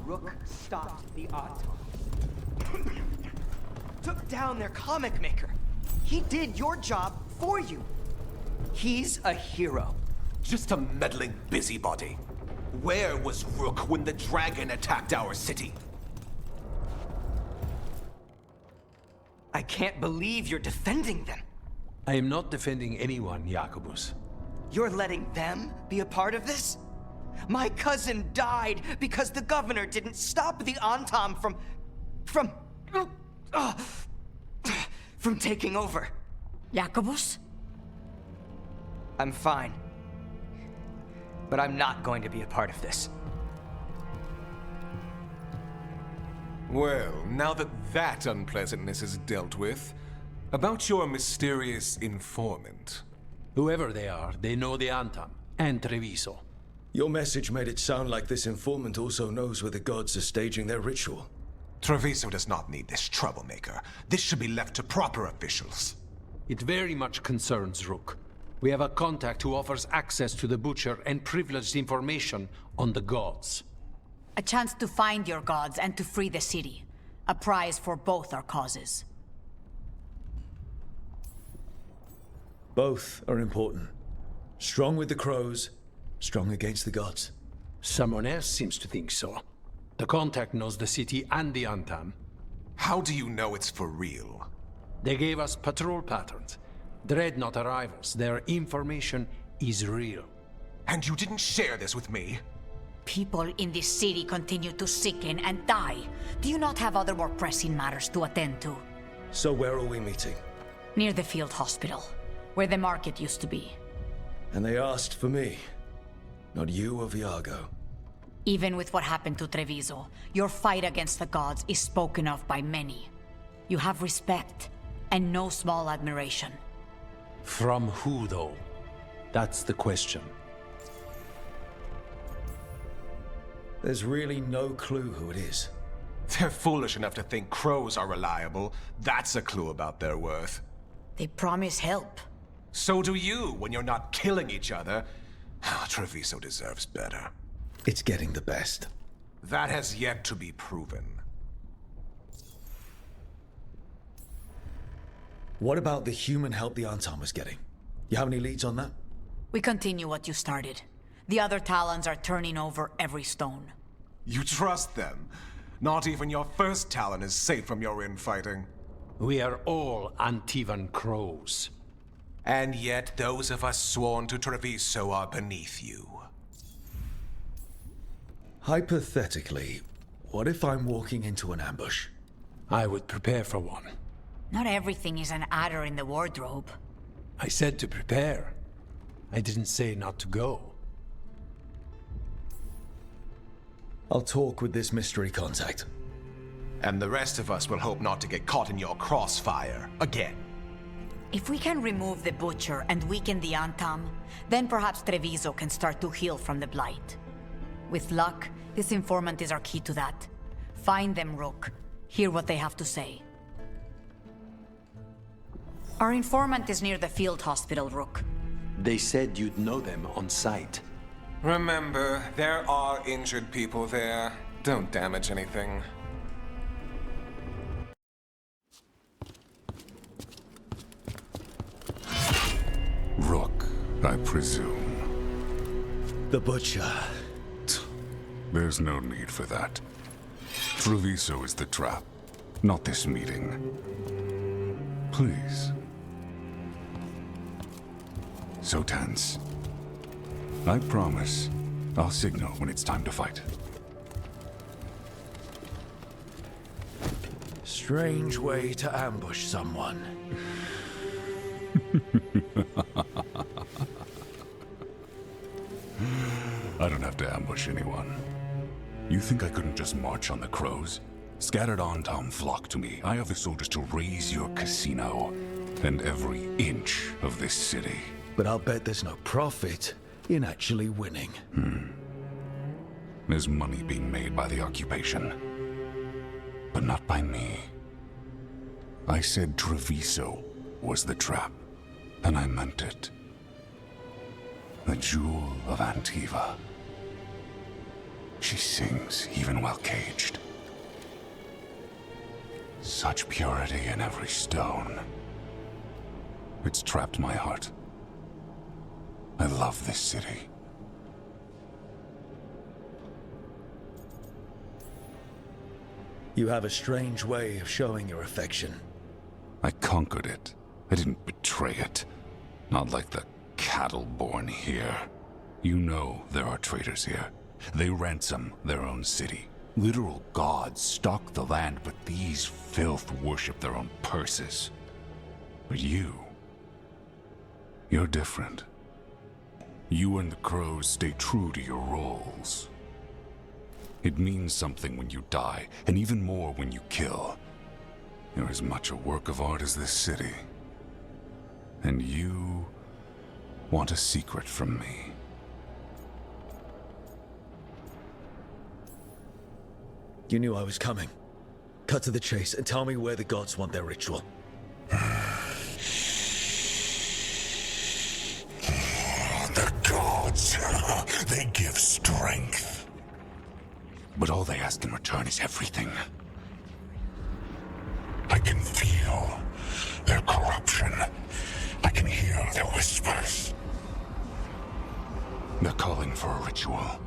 Rook stopped the Autumn. Took down their comic maker. He did your job for you. He's a hero. Just a meddling busybody. Where was Rook when the dragon attacked our city? I can't believe you're defending them. I am not defending anyone, Jacobus. You're letting them be a part of this? My cousin died because the governor didn't stop the Antam from taking over. Jacobus? I'm fine. But I'm not going to be a part of this. Well, now that that unpleasantness is dealt with, about your mysterious informant. Whoever they are, they know the Antam and Treviso. Your message made it sound like this informant also knows where the gods are staging their ritual. Treviso does not need this troublemaker. This should be left to proper officials. It very much concerns Rook. We have a contact who offers access to the Butcher and privileged information on the gods. A chance to find your gods and to free the city. A prize for both our causes. Both are important. Strong with the crows, strong against the gods. Someone else seems to think so. The contact knows the city and the Antam. How do you know it's for real? They gave us patrol patterns. Dreadnought arrivals. Their information is real. And you didn't share this with me? People in this city continue to sicken and die. Do you not have other more pressing matters to attend to? So where are we meeting? Near the field hospital, where the market used to be. And they asked for me, not you or Viago. Even with what happened to Treviso, your fight against the gods is spoken of by many. You have respect, and no small admiration. From who, though? That's the question. There's really no clue who it is. They're foolish enough to think crows are reliable. That's a clue about their worth. They promise help. So do you when you're not killing each other. Treviso deserves better. It's getting the best. That has yet to be proven. What about the human help the Antam was getting? You have any leads on that? We continue what you started. The other Talons are turning over every stone. You trust them? Not even your first Talon is safe from your infighting. We are all Antivan crows. And yet those of us sworn to Treviso are beneath you. Hypothetically, what if I'm walking into an ambush? I would prepare for one. Not everything is an adder in the wardrobe. I said to prepare. I didn't say not to go. I'll talk with this mystery contact. And the rest of us will hope not to get caught in your crossfire again. If we can remove the Butcher and weaken the Antam, then perhaps Treviso can start to heal from the Blight. With luck, this informant is our key to that. Find them, Rook. Hear what they have to say. Our informant is near the field hospital, Rook. They said you'd know them on sight. Remember, there are injured people there. Don't damage anything. Rook, I presume. The Butcher. There's no need for that. Treviso is the trap, not this meeting. Please. So tense. I promise, I'll signal when it's time to fight. Strange way to ambush someone. I don't have to ambush anyone. You think I couldn't just march on the crows? Scattered Antam flock to me. I have the soldiers to raise your casino and every inch of this city. But I'll bet there's no profit in actually winning. There's money being made by the occupation, but not by me. I said Treviso was the trap, and I meant it. The Jewel of Antiva. She sings even while caged. Such purity in every stone. It's trapped my heart. I love this city. You have a strange way of showing your affection. I conquered it. I didn't betray it. Not like the cattle born here. You know there are traitors here. They ransom their own city. Literal gods stalk the land, but these filth worship their own purses. But you're different. You and the crows stay true to your roles. It means something when you die, and even more when you kill. You're as much a work of art as this city. And you want a secret from me. You knew I was coming. Cut to the chase and tell me where the gods want their ritual. The gods, they give strength. But all they ask in return is everything. I can feel their corruption. I can hear their whispers. They're calling for a ritual.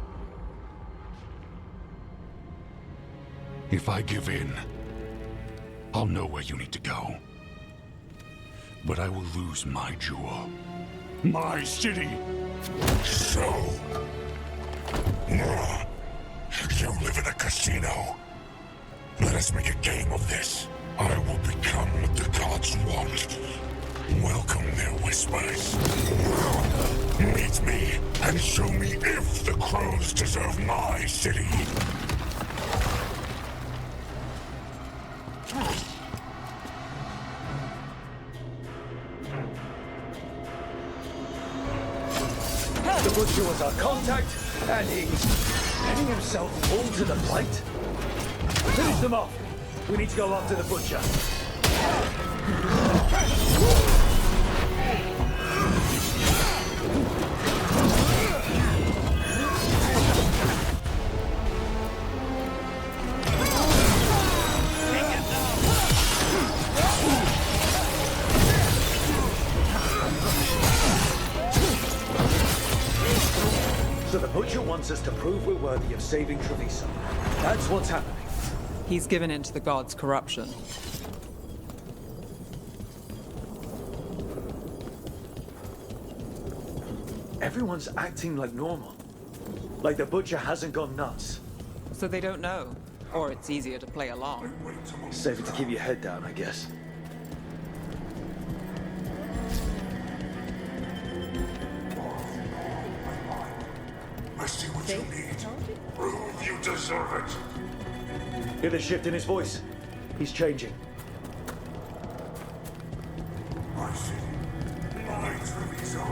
If I give in, I'll know where you need to go. But I will lose my jewel. My city! So... you live in a casino. Let us make a game of this. I will become what the gods want. Welcome their whispers. Meet me and show me if the crows deserve my city. The Butcher was our contact, and he's letting himself fall to the Blight? Finish them off! We need to go after the Butcher. So the Butcher wants us to prove we're worthy of saving Treviso. That's what's happening. He's given in to the gods' corruption. Everyone's acting like normal. Like the Butcher hasn't gone nuts. So they don't know. Or it's easier to play along. Safer to keep your head down, I guess. I see what you need. Prove you deserve it. Hear the shift in his voice? He's changing. My city, my Treviso.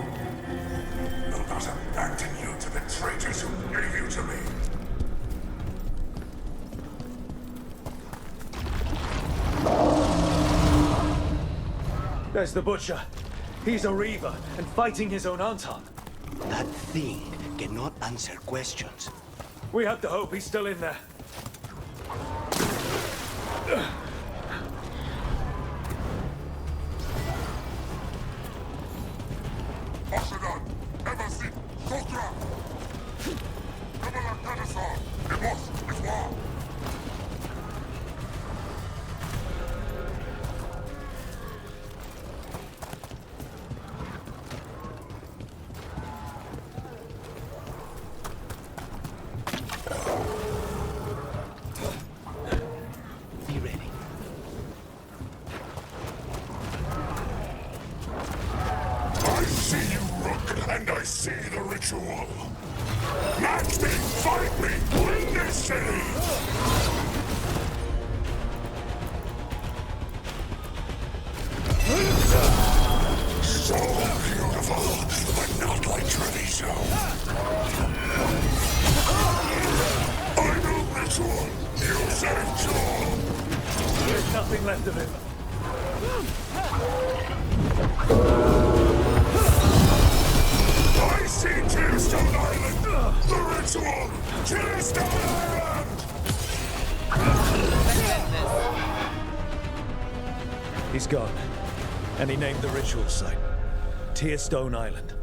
Will not abandon you to the traitors who gave you to me. There's the Butcher. He's a Reaver and fighting his own Anton. That thing cannot answer questions. We have to hope he's still in there. Be ready. I see you, Rook, and I see the ritual. Match me, fight me, win this city! So beautiful, but not like Treviso. I know ritual. You saved Joel. There's nothing left of him. I see Tombstone Island. The ritual. He's gone. And he named the ritual site. Tearstone Island.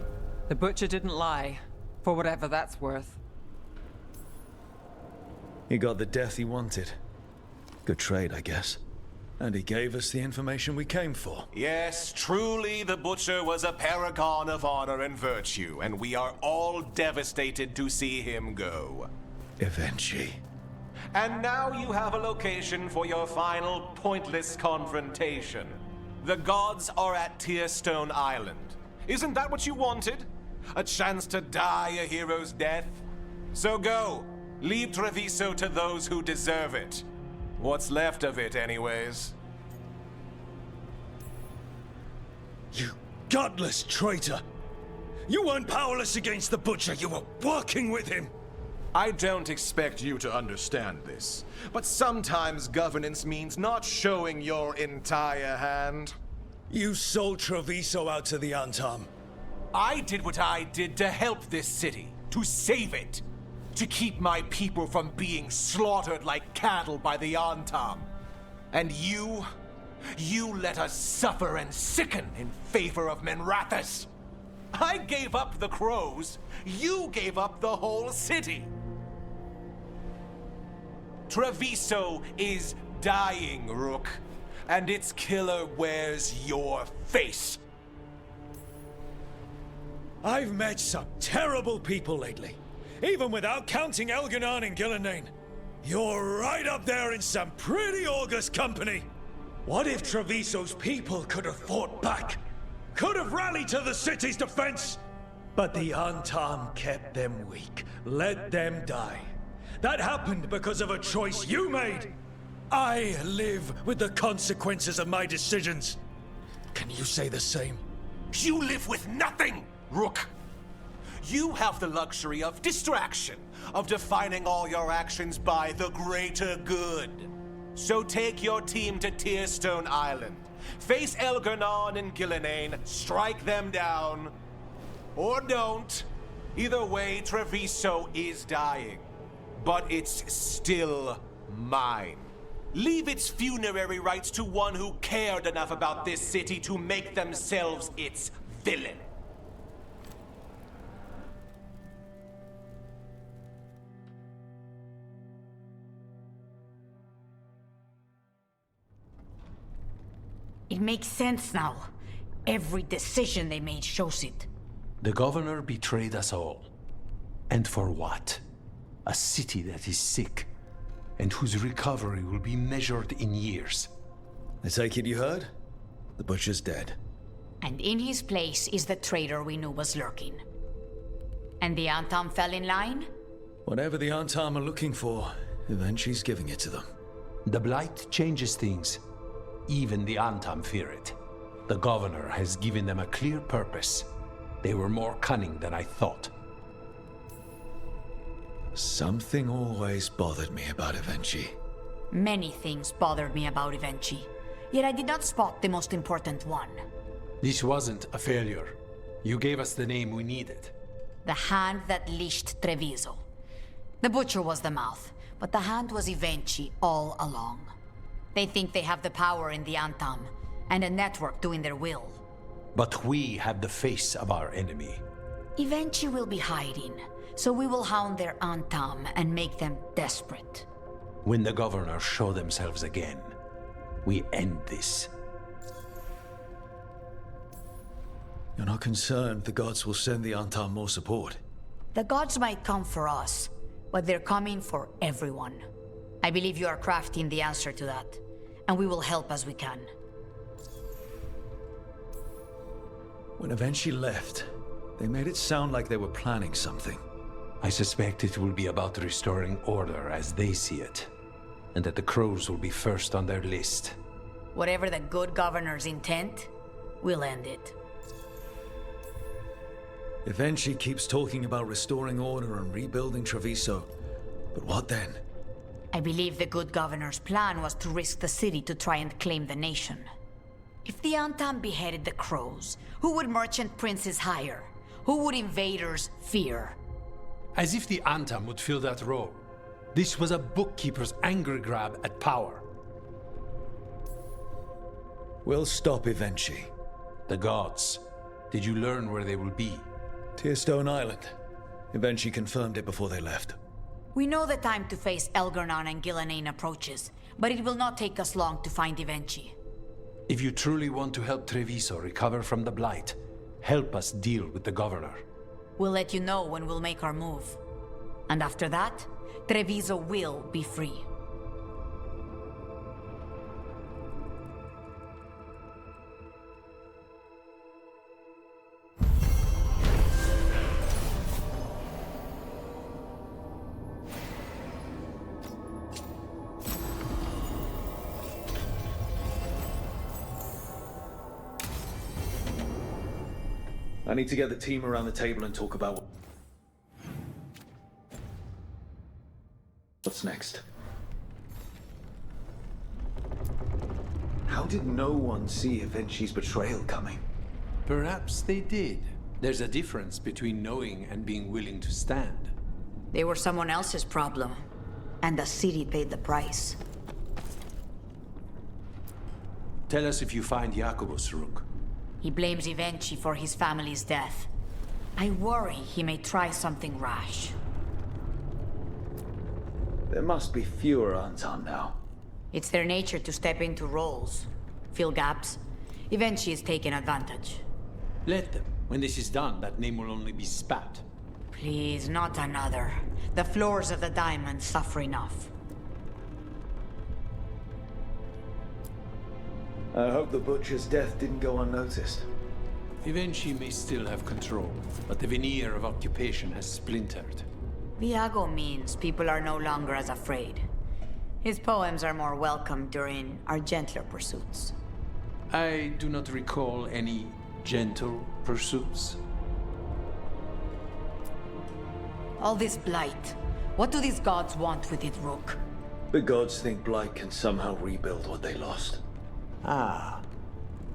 The Butcher didn't lie, for whatever that's worth. He got the death he wanted. Good trade, I guess. And he gave us the information we came for. Yes, truly the Butcher was a paragon of honor and virtue, and we are all devastated to see him go. Eventually. And now you have a location for your final pointless confrontation. The gods are at Tearstone Island. Isn't that what you wanted? A chance to die a hero's death? So go. Leave Treviso to those who deserve it. What's left of it, anyways. You godless traitor! You weren't powerless against the Butcher, you were working with him! I don't expect you to understand this, but sometimes governance means not showing your entire hand. You sold Treviso out to the Antam. I did what I did to help this city, to save it, to keep my people from being slaughtered like cattle by the Antam. And you let us suffer and sicken in favor of Minrathous. I gave up the crows, you gave up the whole city. Treviso is dying, Rook, and its killer wears your face. I've met some terrible people lately, even without counting Elganon and Gillenane. You're right up there in some pretty august company. What if Treviso's people could have fought back? Could have rallied to the city's defense? But the Antam kept them weak, let them die. That happened because of a choice you made. I live with the consequences of my decisions. Can you say the same? You live with nothing, Rook. You have the luxury of distraction, of defining all your actions by the greater good. So take your team to Tearstone Island. Face Elganon and Gillenane, strike them down. Or don't. Either way, Treviso is dying. But it's still mine. Leave its funerary rites to one who cared enough about this city to make themselves its villain. It makes sense now. Every decision they made shows it. The governor betrayed us all. And for what? A city that is sick, and whose recovery will be measured in years. I take it you heard? The Butcher's dead. And in his place is the traitor we knew was lurking. And the Antam fell in line? Whatever the Antam are looking for, Eventually's giving it to them. The Blight changes things. Even the Antam fear it. The governor has given them a clear purpose. They were more cunning than I thought. Something always bothered me about Evenchi. Many things bothered me about Evenchi, yet I did not spot the most important one. This wasn't a failure. You gave us the name we needed. The hand that leashed Treviso. The Butcher was the mouth, but the hand was Evenchi all along. They think they have the power in the Antam, and a network doing their will. But we have the face of our enemy. Evenchi will be hiding, so we will hound their Antam and make them desperate. When the governors show themselves again, we end this. You're not concerned the gods will send the Antam more support? The gods might come for us, but they're coming for everyone. I believe you are crafting the answer to that, and we will help as we can. When Eventually left, they made it sound like they were planning something. I suspect it will be about restoring order as they see it, and that the crows will be first on their list. Whatever the good governor's intent, we'll end it. Eventually keeps talking about restoring order and rebuilding Treviso. But what then? I believe the good governor's plan was to risk the city to try and claim the nation. If the Antam beheaded the crows, who would merchant princes hire? Who would invaders fear? As if the Antam would fill that role. This was a bookkeeper's angry grab at power. We'll stop Evenchi. The gods. Did you learn where they will be? Tearstone Island. Evenchi confirmed it before they left. We know the time to face Elgar'nan and Gillenane approaches, but it will not take us long to find Evenchi. If you truly want to help Treviso recover from the Blight, help us deal with the governor. We'll let you know when we'll make our move. And after that, Treviso will be free. I need to get the team around the table and talk about what's next. How did no one see Evenchi's betrayal coming? Perhaps they did. There's a difference between knowing and being willing to stand. They were someone else's problem, and the city paid the price. Tell us if you find Jacobus, Rook. He blames Evenchi for his family's death. I worry he may try something rash. There must be fewer Antam now. It's their nature to step into roles, fill gaps. Evenchi is taking advantage. Let them. When this is done, that name will only be spat. Please, not another. The floors of the diamond suffer enough. I hope the Butcher's death didn't go unnoticed. Evenchi may still have control, but the veneer of occupation has splintered. Viago means people are no longer as afraid. His poems are more welcome during our gentler pursuits. I do not recall any gentle pursuits. All this blight. What do these gods want with it, Rook? The gods think Blight can somehow rebuild what they lost. Ah,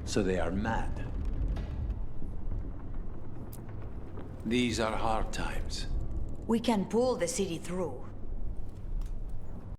so they are mad. These are hard times. We can pull the city through.